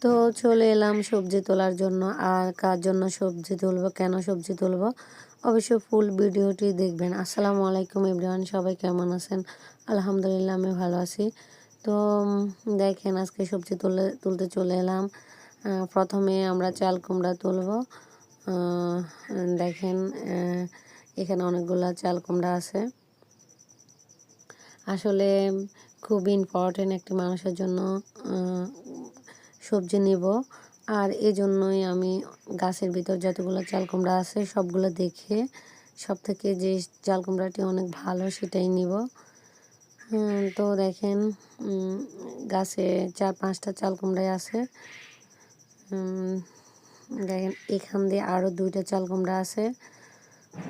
তো চলে এলাম সবজি তোলার জন্য। আর কার জন্য সবজি তুলবো, কেন সবজি তুলবো, অবশ্যই ফুল ভিডিওটি দেখবেন। আসসালামু আলাইকুম এভরিওয়ান, সবাই কেমন আছেন? আলহামদুলিল্লাহ আমি ভালো আছি। তো দেখেন আজকে সবজি তুলতে চলে এলাম। প্রথমে আমরা চাল কুমড়া তুলবো। দেখেন এখানে অনেকগুলা চাল কুমড়া আছে। আসলে খুব ইম্পর্টেন্ট একটি মানুষের জন্য সবজি নেব। আর এজন্যই আমি গাছের ভিতর যতগুলো চাল কুমড়া আছে সবগুলো দেখে সব থেকে যে চাল কুমড়াটি অনেক ভালো সেটাই নিব। তো দেখেন গাছে 4-5টা চাল কুমড়াই আছে। দেখেন এখান দিয়ে আরও 2টা চাল কুমড়া আছে।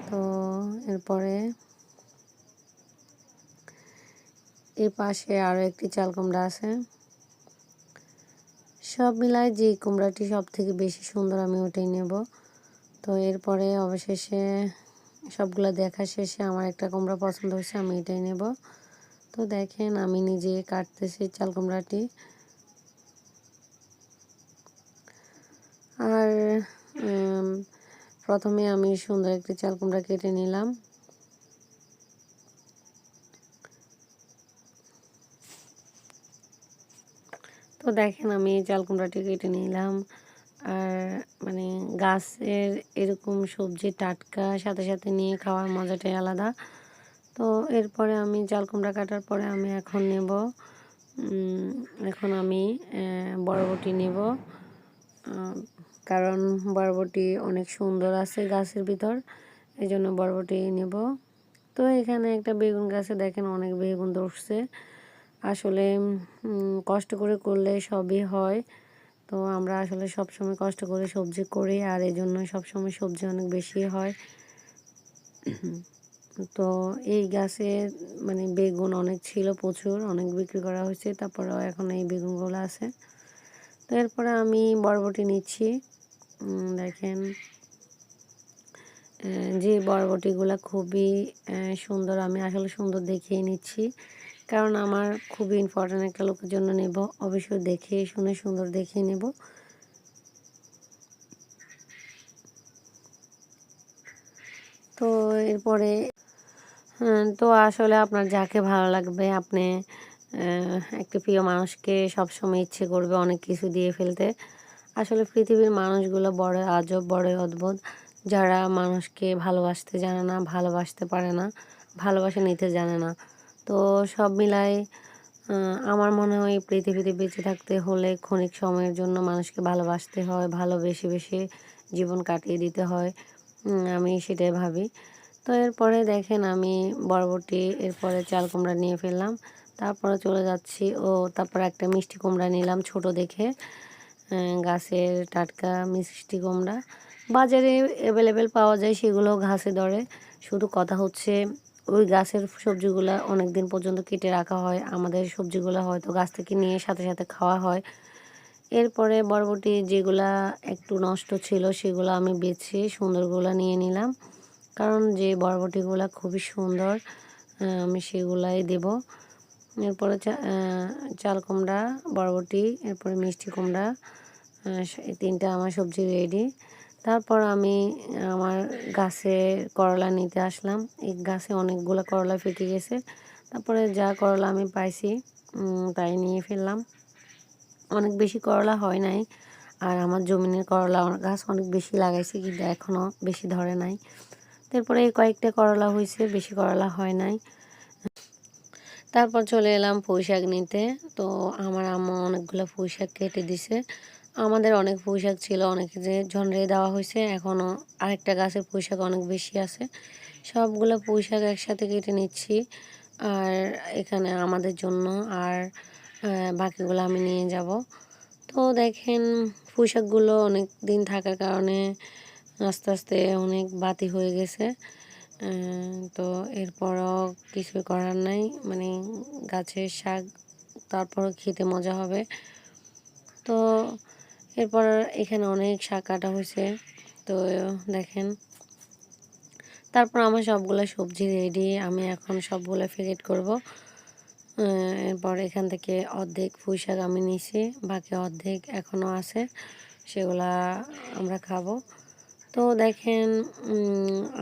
তো এরপরে এই পাশে আরও একটি চাল কুমড়া আছে। সব মিলায় যে কুমড়াটি সব থেকে বেশি সুন্দর আমি ওটাই নেব। তো এরপরে অবশেষে সবগুলো দেখা শেষে আমার একটা কুমড়া পছন্দ হয়েছে, আমি এটাই নেব। তো দেখেন আমি নিজে কাটতেছি চাল কুমড়াটি। আর প্রথমে আমি সুন্দর একটি চাল কুমড়া কেটে নিলাম। তো দেখেন আমি চাল কুমড়াটি কেটে নিলাম। আর মানে গাছের এরকম সবজি টাটকা সাথে সাথে নিয়ে খাওয়ার মজাটাই আলাদা। তো এরপরে আমি চাল কুমড়া কাটার পরে আমি এখন নেব, এখন আমি বরবটি নেব। কারণ বরবটি অনেক সুন্দর আছে গাছের ভিতর, এই জন্য বরবটি নেব। তো এখানে একটা বেগুন গাছে দেখেন অনেক বেগুন ধরছে। আসলে কষ্ট করে করলে সবই হয়। তো আমরা আসলে সবসময় কষ্ট করে সবজি করি, আর এই জন্য সবসময় সবজি অনেক বেশি হয়। তো এই গাছে মানে বেগুন অনেক ছিল, প্রচুর, অনেক বিক্রি করা হয়েছে, তারপরেও এখন এই বেগুনগুলো আছে। তো এরপরে আমি বরবটি নিচ্ছি। দেখেন যে বরবটিগুলো খুবই সুন্দর, আমি আসলে সুন্দর দেখিয়ে নিচ্ছি, কারণ আমার খুবই ইম্পর্ট্যান্ট একটা লোকের জন্য নেব, অবশ্যই দেখে শুনে সুন্দর দেখিয়ে নেব। তো এরপরে তো আসলে আপনার যাকে ভালো লাগবে, আপনি একটি প্রিয় মানুষকে সবসময় ইচ্ছে করবে অনেক কিছু দিয়ে ফেলতে। আসলে পৃথিবীর মানুষগুলো বড় আজব, বড় অদ্ভুত, যারা মানুষকে ভালোবাসতে জানে না, ভালোবাসতে পারে না, ভালোবাসা নিতে জানে না। তো সব মিলাই আমার মনে হয় পৃথিবীতে বেঁচে থাকতে হলে ক্ষণিক সময়ের জন্য মানুষকে ভালোবাসতে হয়, ভালোবেসে বেশি জীবন কাটিয়ে দিতে হয়। আমি সেটাই ভাবি। তো এরপরে দেখেন আমি বরবটি, এরপরে চাল কুমড়া নিয়ে ফেললাম। তারপরে চলে যাচ্ছি, তারপরে একটা মিষ্টি কুমড়া নিলাম ছোট দেখে। গাছের টাটকা মিষ্টি কুমড়া বাজারে অ্যাভেলেবেল পাওয়া যায়, সেগুলো ঘাসে ধরে। শুধু কথা হচ্ছে ওই গাছের সবজিগুলো অনেক দিন পর্যন্ত কেটে রাখা হয়, আমাদের সবজিগুলো হয়তো গাছ থেকে নিয়ে সাথে সাথে খাওয়া হয়। এরপরে বরবটি যেগুলা একটু নষ্ট ছিল সেগুলো আমি বেছে সুন্দরগুলো নিয়ে নিলাম, কারণ যে বরবটিগুলো খুবই সুন্দর, আমি সেগুলাই দেব। এরপরে চাল কুমড়া, বরবটি, এরপরে মিষ্টি কুমড়া, এই 3টা আমার সবজি রেডি। তারপর আমি আমার গাছে করলা নিতে আসলাম। এই গাছে অনেকগুলো করলা ফেটে গেছে, তারপরে যা করলা আমি পাইছি তাই নিয়ে ফেললাম। অনেক বেশি করলা হয় নাই, আর আমার জমিনের করলা গাছ অনেক বেশি লাগাইছি, কিন্তু এখনও বেশি ধরে নাই। তারপরে কয়েকটা করলা হয়েছে, বেশি করলা হয় নাই। তারপর চলে এলাম পুঁই শাক নিতে। তো আমার আম্মা অনেকগুলো পুঁই শাক কেটে দিছে। আমাদের অনেক পুঁই শাক ছিল, অনেকে যে ঝন্ডে দেওয়া হয়েছে, এখনও আরেকটা গাছের পুঁই শাক অনেক বেশি আছে। সবগুলো পুঁই শাক একসাথে কেটে নিচ্ছি, আর এখানে আমাদের জন্য, আর বাকিগুলো আমি নিয়ে যাব। তো দেখেন পুঁই শাকগুলো অনেক দিন থাকার কারণে আস্তে আস্তে অনেক বাতি হয়ে গেছে। তো এরপরও কিছুই করার নাই, মানে গাছের শাক তারপরও খেতে মজা হবে। তো এরপর এখানে অনেক শাক কাটা হয়েছে। তো দেখেন তারপর আমার সবগুলো সবজি রেডি, আমি এখন সবগুলো প্যাকেট করব। এরপর এখান থেকে অর্ধেক পুঁইশাক আমি নিছি, বাকি অর্ধেক এখনও আছে, সেগুলা আমরা খাবো। তো দেখেন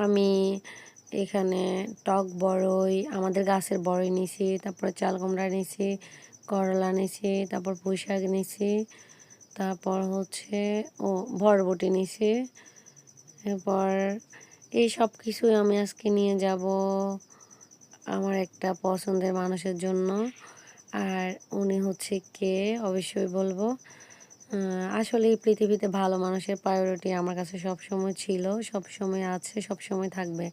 আমি এখানে টক বড়ই, আমাদের গাছের বড়ই নিছি, তারপরে চাল কুমড়া নিছি, করলা নিছি, তারপর পুঁইশাক নিছি, তারপর হচ্ছে বরবটি নিছি। এরপর এই সব কিছুই আমি আজকে নিয়ে যাব আমার একটা পছন্দের মানুষের জন্য। আর উনি হচ্ছে কে অবশ্যই বলবো। আসলে এই পৃথিবীতে ভালো মানুষের প্রায়োরিটি আমার কাছে সবসময় ছিল, সবসময় আছে, সবসময় থাকবে।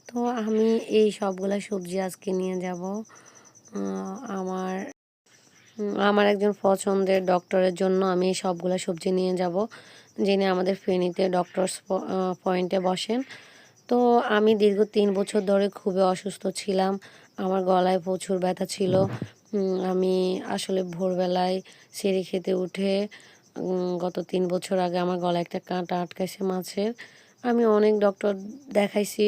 তো আমি এই সবগুলা সবজি আজকে নিয়ে যাব আমার আমার একজন পছন্দের ডক্টরের জন্য। আমি এই সবগুলা সবজি নিয়ে যাব, যিনি আমাদের ফেনীতে ডক্টরস পয়েন্টে বসেন। তো আমি দীর্ঘ ৩ বছর ধরে খুবই অসুস্থ ছিলাম। আমার গলায় প্রচুর ব্যথা ছিল। আমি আসলে ভোরবেলায় সিঁড়ি খেতে উঠে গত ৩ বছর আগে আমার গলায় একটা কাঁটা আটকাইছে মাছের। আমি অনেক ডক্টর দেখাইছি।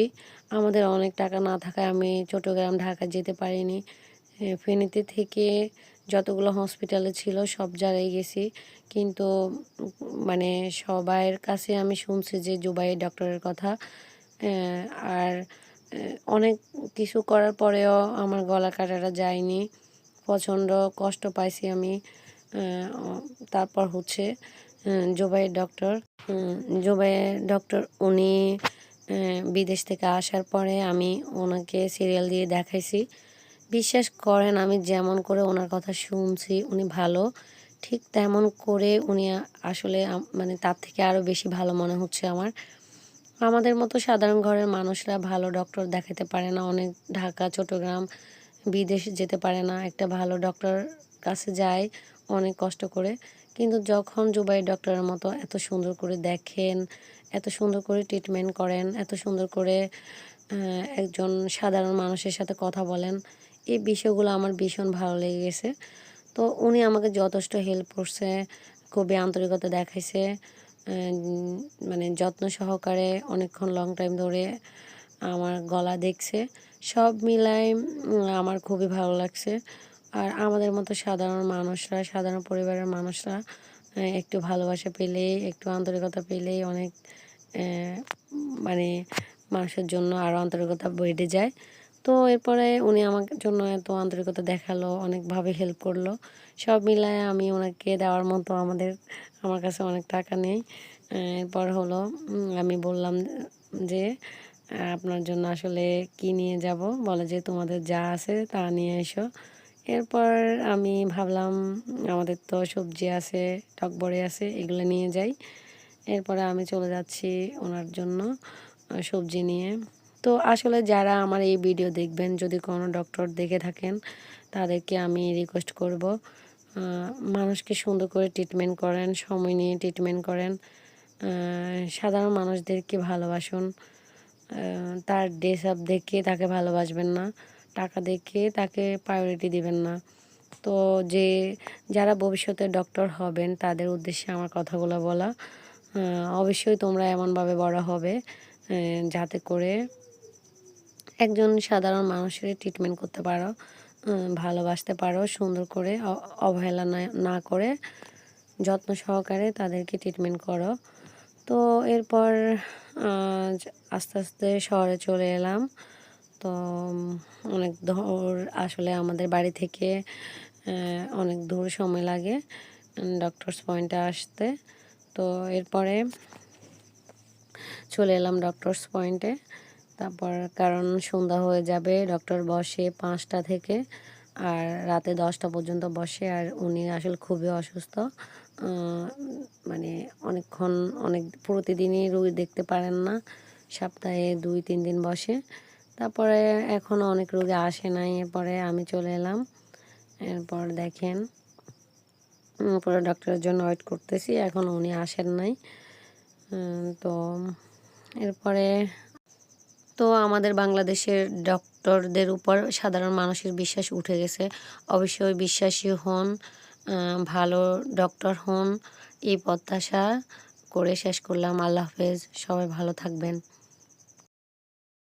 আমাদের অনেক টাকা না থাকায় আমি চট্টগ্রাম, ঢাকা যেতে পারিনি। ফেনীতে থেকে যতগুলো হসপিটালে ছিল সব জায়গায় গেছি। কিন্তু মানে সবাইয়ের কাছে আমি শুনছি যে জুবাইয়ের ডক্টরের কথা। আর অনেক কিছু করার পরেও আমার গলা কাটাটা যায়নি। প্রচণ্ড কষ্ট পাইছি আমি। তারপর হচ্ছে জুবাইয়ের ডক্টর, জুবাইয়ের ডক্টর উনি বিদেশ থেকে আসার পরে আমি ওনাকে সিরিয়াল দিয়ে দেখাইছি। বিশ্বাস করেন আমি যেমন করে ওনার কথা শুনছি উনি ভালো, ঠিক তেমন করে উনি আসলে মানে তার থেকে আরও বেশি ভালো মনে হচ্ছে আমার। আমাদের মতো সাধারণ ঘরের মানুষরা ভালো ডক্টর দেখাতে পারে না, অনেক ঢাকা, চট্টগ্রাম, বিদেশ যেতে পারে না, একটা ভালো ডক্টর কাছে যায় অনেক কষ্ট করে। কিন্তু যখন জুবাই ডক্টরের মতো এত সুন্দর করে দেখেন, এত সুন্দর করে ট্রিটমেন্ট করেন, এত সুন্দর করে একজন সাধারণ মানুষের সাথে কথা বলেন, এই বিষয়গুলো আমার ভীষণ ভালো লেগে গেছে। তো উনি আমাকে যথেষ্ট হেল্প করছে, খুবই আন্তরিকতা দেখাইছে, মানে যত্ন সহকারে অনেকক্ষণ লং টাইম ধরে আমার গলা দেখছে। সব মিলায় আমার খুবই ভালো লাগছে। আর আমাদের মতো সাধারণ মানুষরা, সাধারণ পরিবারের মানুষরা একটু ভালোবাসা পেলেই, একটু আন্তরিকতা পেলেই অনেক মানে মানুষের জন্য আরও আন্তরিকতা বেড়ে যায়। তো এরপরে উনি আমার জন্য এত আন্তরিকতা দেখালো, অনেকভাবে হেল্প করলো। সব মিলায়ে আমি ওনাকে দেওয়ার মতো আমার কাছে অনেক টাকা নেই। এরপর হলো আমি বললাম যে আপনার জন্য আসলে কি নিয়ে যাব? বলে যে তোমাদের যা আছে তা নিয়ে এসো। এরপর আমি ভাবলাম আমাদের তো সবজি আছে, টক বড়ি আছে, এগুলো নিয়ে যাই। এরপরে আমি চলে যাচ্ছি ওনার জন্য সবজি নিয়ে। তো আসলে যারা আমার এই ভিডিও দেখবেন, যদি কোনো ডক্টর দেখে থাকেন, তাদেরকে আমি রিকোয়েস্ট করব মানুষকে সুন্দর করে ট্রিটমেন্ট করেন, সময় নিয়ে ট্রিটমেন্ট করেন, সাধারণ মানুষদেরকে ভালোবাসুন। তার ড্রেস আপ দেখে তাকে ভালোবাসবেন না, টাকা দেখে তাকে প্রায়োরিটি দিবেন না। তো যারা ভবিষ্যতে ডক্টর হবেন তাদের উদ্দেশ্যে আমার কথাগুলো বলা। অবশ্যই তোমরা এমনভাবে বড় হবে যাতে করে একজন সাধারণ মানুষের ট্রিটমেন্ট করতে পারো, ভালোবাসতে পারো, সুন্দর করে অবহেলা না করে যত্ন সহকারে তাদেরকে ট্রিটমেন্ট করো। তো এরপর আস্তে আস্তে শহরে চলে এলাম। তো অনেক দূর, আসলে আমাদের বাড়ি থেকে অনেক দূর সময় লাগে ডক্টরস পয়েন্টে আসতে। তো এরপরে চলে এলাম ডক্টরস পয়েন্টে। তারপর কারণ সন্ধ্যা হয়ে যাবে, ডক্টর বসে 5টা থেকে আর রাতে 10টা পর্যন্ত বসে। আর উনি আসলে খুবই অসুস্থ, মানে প্রতিদিনই রোগী দেখতে পারেন না, সপ্তাহে 2-3 দিন বসে। তারপরে এখনও অনেক রোগী আসে নাই। এরপরে আমি চলে এলাম। এরপর দেখেন পরে ডক্টরের জন্য ওয়েট করতেছি, এখন উনি আসেন নাই। তো এরপরে আমাদের বাংলাদেশের ডক্টরদের উপর সাধারণ মানুষের বিশ্বাস উঠে গেছে। অবশ্যই বিশ্বাসী হন, ভালো ডক্টর হন, এই প্রত্যাশা করে শেষ করলাম। আল্লাহ হাফেজ, সবাই ভালো থাকবেন।